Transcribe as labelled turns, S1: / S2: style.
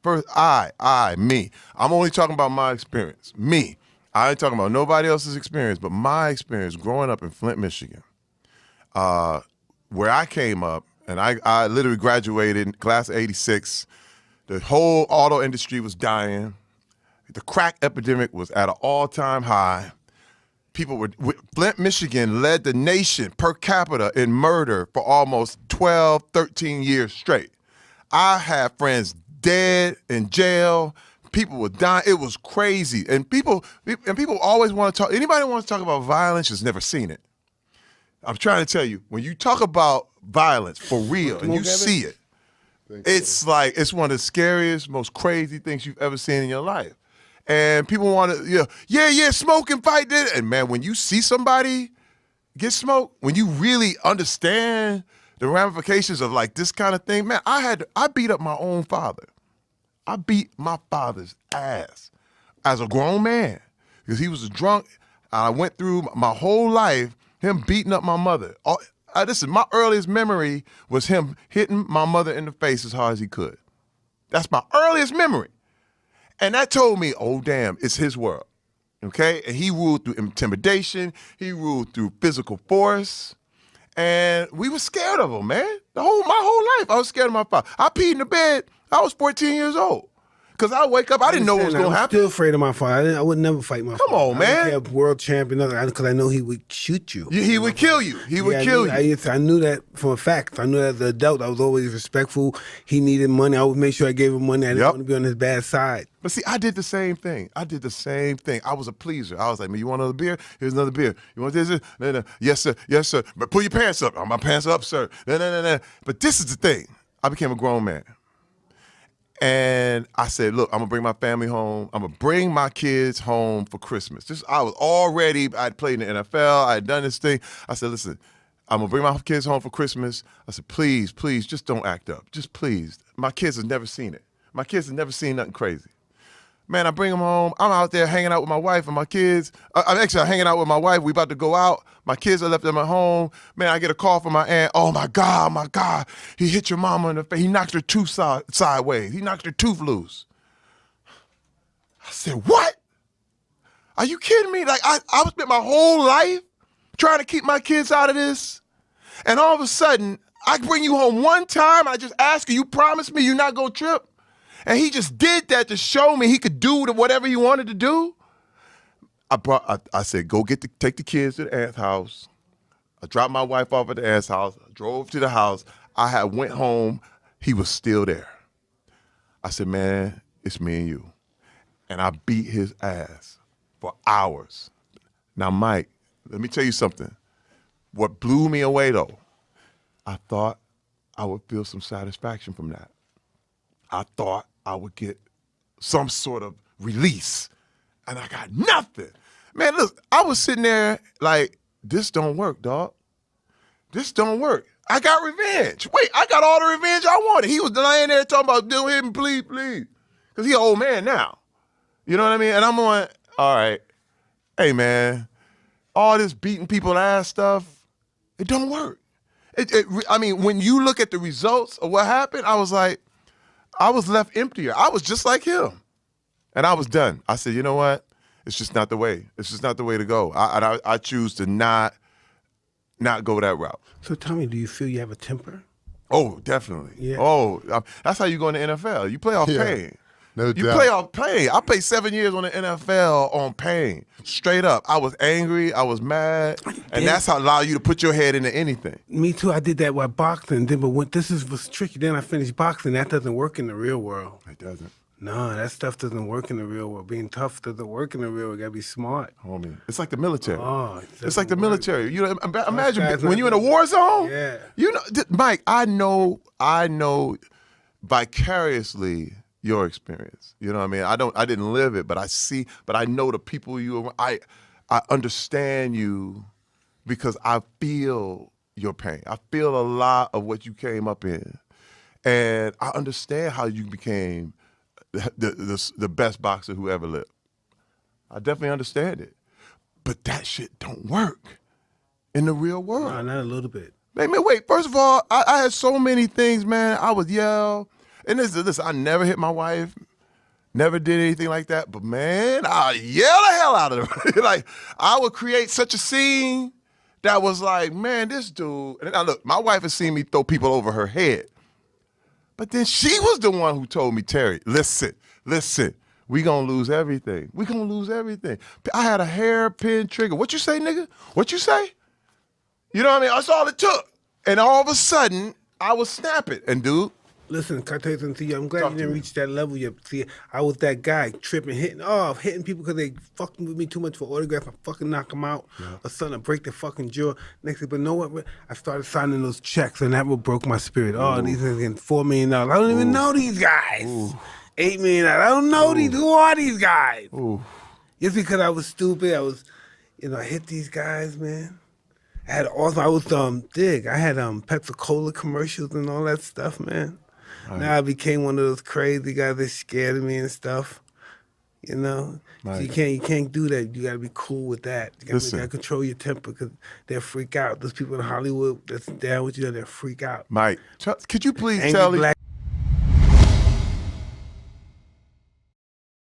S1: me. I'm only talking about my experience. Me. I ain't talking about nobody else's experience, but my experience growing up in Flint, Michigan, where I came up, and I literally graduated in class of 86. The whole auto industry was dying. The crack epidemic was at an all-time high. Flint, Michigan led the nation per capita in murder for almost 12, 13 years straight. I had friends dead, in jail. People were dying. It was crazy. And people always want to talk. Anybody who wants to talk about violence has never seen it. I'm trying to tell you, when you talk about violence for real and you see it, it's like, it's one of the scariest, most crazy things you've ever seen in your life. And people want to, smoke and fight. And man, when you see somebody get smoked, when you really understand the ramifications of like this kind of thing, man, I beat up my own father. I beat my father's ass as a grown man because he was a drunk. I went through my whole life him beating up my mother. Listen, my earliest memory was him hitting my mother in the face as hard as he could. That's my earliest memory. And that told me, oh, damn, it's his world, okay? And he ruled through intimidation. He ruled through physical force. And we were scared of him, man. My whole life, I was scared of my father. I peed in the bed. I was 14 years old. Because I wake up, I didn't know what was going to happen.
S2: I'm still afraid of my father. I would never fight my father.
S1: Come on, man.
S2: I don't care, world champion, because I know he would shoot you.
S1: He would kill you. He would kill you.
S2: I knew that for a fact. I knew that as an adult, I was always respectful. He needed money. I would make sure I gave him money. I didn't want to be on his bad side.
S1: But see, I did the same thing. I was a pleaser. I was like, man, you want another beer? Here's another beer. You want this? No. Yes, sir. Yes, sir. But pull your pants up. My pants are up, sir. No. But this is the thing. I became a grown man. And I said, look, I'm going to bring my family home. I'm going to bring my kids home for Christmas. I'd played in the NFL. I had done this thing. I said, listen, I'm going to bring my kids home for Christmas. I said, please, just don't act up. Just please. My kids have never seen it. My kids have never seen nothing crazy. Man, I bring them home. I'm out there hanging out with my wife and my kids. I'm hanging out with my wife. We about to go out. My kids are left them at home. Man, I get a call from my aunt. Oh, my God. He hit your mama in the face. He knocked her tooth sideways. He knocked her tooth loose. I said, what? Are you kidding me? Like, I spent my whole life trying to keep my kids out of this. And all of a sudden, I bring you home one time. I just ask you promise me you're not going to trip? And he just did that to show me he could do whatever he wanted to do. I said, take the kids to the aunt's house. I dropped my wife off at the aunt's house. I drove to the house. I went home. He was still there. I said, man, it's me and you. And I beat his ass for hours. Now, Mike, let me tell you something. What blew me away, though, I thought I would feel some satisfaction from that. I thought I would get some sort of release, and I got nothing. Man, look, I was sitting there like, this don't work, dog. This don't work. I got revenge. Wait, I got all the revenge I wanted. He was lying there talking about, do him, please. Because he an old man now. You know what I mean? And I'm going, all right, hey, man, all this beating people ass stuff, it don't work. I mean, when you look at the results of what happened, I was like, I was left emptier. I was just like him. And I was done. I said, you know what? It's just not the way. It's just not the way to go. I choose to not go that route.
S2: So tell me, do you feel you have a temper?
S1: Oh, definitely. Yeah. Oh, that's how you go in the NFL. You play off pain.
S3: No doubt.
S1: You play off pain. I played 7 years on the NFL on pain. Straight up. I was angry. I was mad. And that's how allow you to put your head into anything.
S2: Me too. I did that with boxing. But was tricky. Then I finished boxing. That doesn't work in the real world.
S1: It doesn't.
S2: No, that stuff doesn't work in the real world. Being tough doesn't work in the real world. You gotta be smart.
S1: Homie, it's like the military.
S2: Oh,
S1: it's like the military. You know, imagine when you're in a war zone.
S2: Yeah.
S1: You know, Mike, I know vicariously your experience. You know what I mean? I didn't live it, but I know the people I understand you because I feel your pain. I feel a lot of what you came up in. And I understand how you became the best boxer who ever lived. I definitely understand it. But that shit don't work in the real world.
S2: No, not a little bit.
S1: Man, wait, first of all, I had so many things, man. I would yell. And listen, I never hit my wife, never did anything like that. But man, I yell the hell out of her. Like, I would create such a scene that was like, man, this dude. And now look, my wife has seen me throw people over her head. But then she was the one who told me, Terry, listen, we gonna lose everything. We gonna lose everything. I had a hairpin trigger. What you say, nigga? What you say? You know what I mean? That's all it took. And all of a sudden, I was snapping. And dude,
S2: listen, can I tell you something to you? I'm glad
S1: Talk
S2: you
S1: to
S2: didn't
S1: me.
S2: reach that level yet. See, I was that guy tripping, hitting people because they fucking with me too much for autographs. I fucking knock them out or something, I break their fucking jaw. Next thing, but know what? I started signing those checks, and that what broke my spirit. Oh, these niggas getting $4 million. I don't even know these guys. $8 million. I don't know these. Who are these guys? Just because I was stupid, I was, I hit these guys, man. I had I had Pepsi-Cola commercials and all that stuff, man. Right. Now I became one of those crazy guys that scared of me and stuff. Right. So you can't do that. You gotta be cool with that. You gotta control your temper because they'll freak out. Those people in Hollywood that's down with you, they'll freak out.
S1: Mike, could you please
S2: Angry
S1: tell me?
S2: black